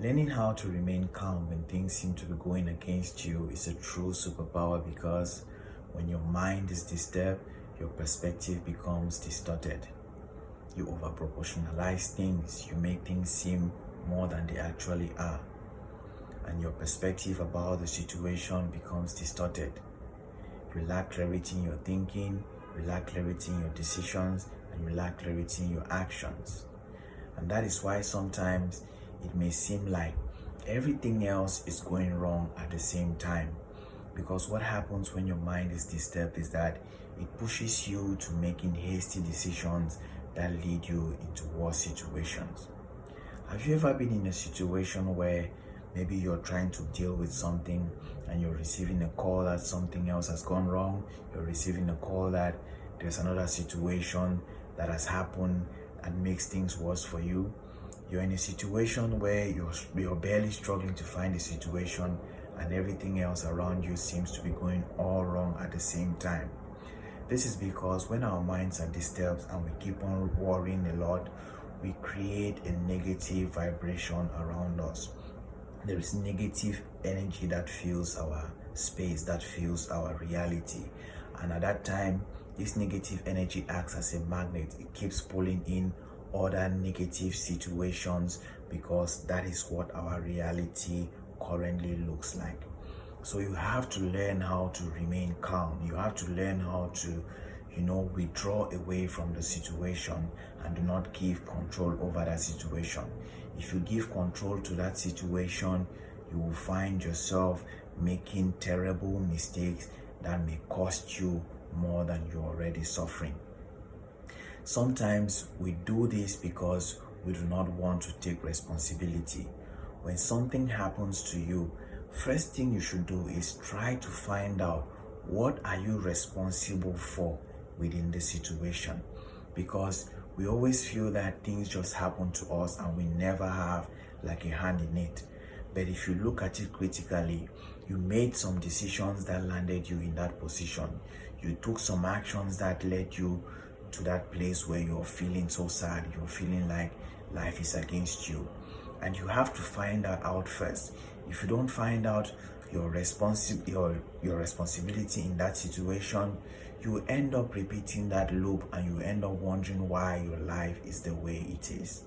Learning how to remain calm when things seem to be going against you is a true superpower because when your mind is disturbed, your perspective becomes distorted. You overproportionalize things, you make things seem more than they actually are, and your perspective about the situation becomes distorted. You lack clarity in your thinking, you lack clarity in your decisions, and you lack clarity in your actions. And that is why sometimes it may seem like everything else is going wrong at the same time. Because what happens when your mind is disturbed is that it pushes you to making hasty decisions that lead you into worse situations. Have you ever been in a situation where maybe you're trying to deal with something and you're receiving a call that something else has gone wrong? You're receiving a call that there's another situation that has happened and makes things worse for you. You're in a situation where you're barely struggling to find a situation and everything else around you seems to be going all wrong at the same time. This is because when our minds are disturbed and we keep on worrying a lot, we create a negative vibration around us. There is negative energy that fills our space, that fills our reality. And at that time, this negative energy acts as a magnet. It keeps pulling in other negative situations because that is what our reality currently looks like. So you have to learn how to remain calm. You have to learn how to, withdraw away from the situation and do not give control over that situation. If you give control to that situation, you will find yourself making terrible mistakes that may cost you more than you're already suffering. Sometimes we do this because we do not want to take responsibility. When something happens to you, first thing you should do is try to find out what are you responsible for within the situation, because we always feel that things just happen to us and we never have like a hand in it. But if you look at it critically, you made some decisions that landed you in that position. You took some actions that led you to that place where you're feeling so sad, you're feeling like life is against you. And you have to find that out first. If you don't find out your responsibility in that situation, you will end up repeating that loop and you end up wondering why your life is the way it is.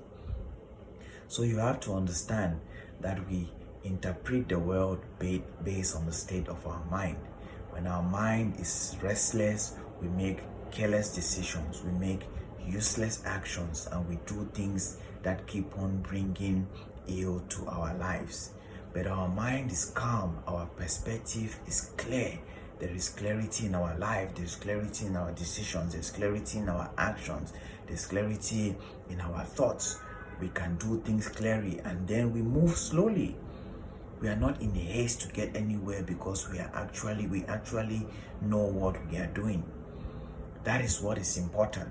So you have to understand that we interpret the world based on the state of our mind. When our mind is restless, we make careless decisions, we make useless actions, and we do things that keep on bringing ill to our lives. But our mind is calm, our perspective is clear. There is clarity in our life, there's clarity in our decisions, there's clarity in our actions, there's clarity in our thoughts. We can do things clearly and then we move slowly. We are not in a haste to get anywhere because we actually know what we are doing. That is what is important.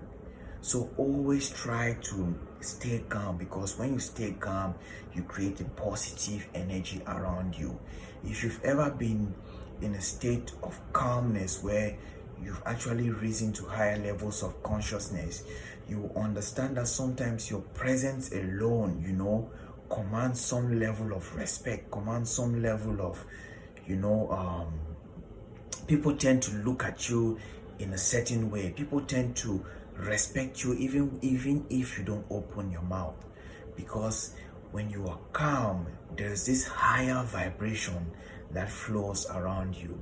So always try to stay calm, because when you stay calm, you create a positive energy around you. If you've ever been in a state of calmness where you've actually risen to higher levels of consciousness, you understand that sometimes your presence alone, commands some level of respect, commands some level of, people tend to look at you in a certain way. People tend to respect you even if you don't open your mouth, because when you are calm, there's this higher vibration that flows around you.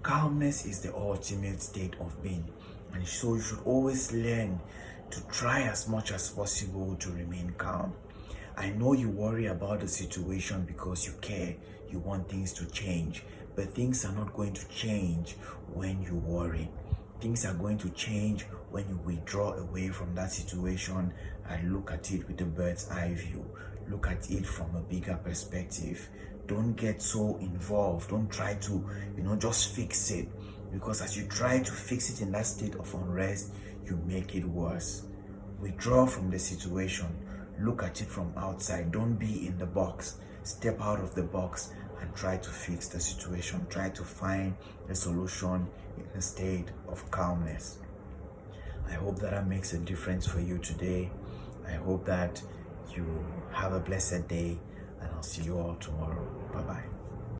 Calmness is the ultimate state of being, and so you should always learn to try as much as possible to remain calm. I know you worry about the situation because you care, you want things to change, but things are not going to change when you worry. Things are going to change when you withdraw away from that situation and look at it with a bird's eye view. Look at it from a bigger perspective. Don't get so involved. Don't try to, just fix it. Because as you try to fix it in that state of unrest, you make it worse. Withdraw from the situation. Look at it from outside. Don't be in the box. Step out of the box and try to fix the situation. Try to find a solution in a state of calmness. I hope that makes a difference for you today. I hope that you have a blessed day, and I'll see you all tomorrow. Bye bye.